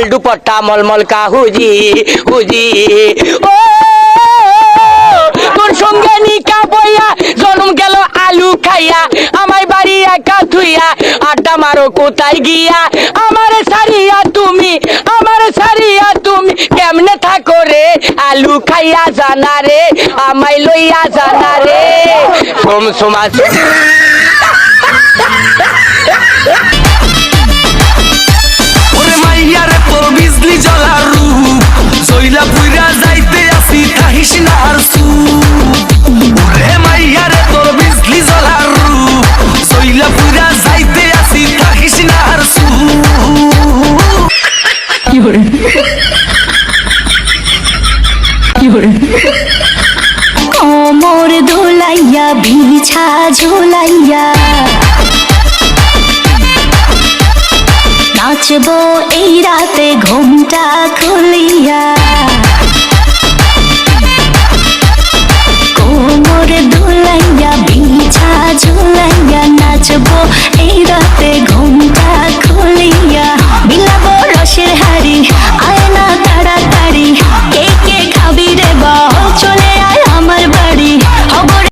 লাল দুপট্টা মলমল কা হুজি হুজি ও তোর সঙ্গে নিকা বইয়া জন্ম গেল আলু খাইয়া আমায় বাড়ি একা থুইয়া আড্ডা মারো কোথায় গিয়া আমার সারিয়া তুমি কেমনে থাকো রে আলু খাইয়া জানা রে আমায় লইয়া জানা রে সোম সমাজ ওরে মাইয়া রে তোর বিজলি জ্বলা রূপ জইলা পুইরা যাইতে আসি কাহিস না আর ওরে মাইয়া রে তোর বিজলি জ্বলা রূপ জইলা পুইরা যাইতে আসি কাহিস না আর কোমর দোলাইয়া বিছা ঝোলাইয়া নাচবো এই রাতে ঘুমটা খুলিয়া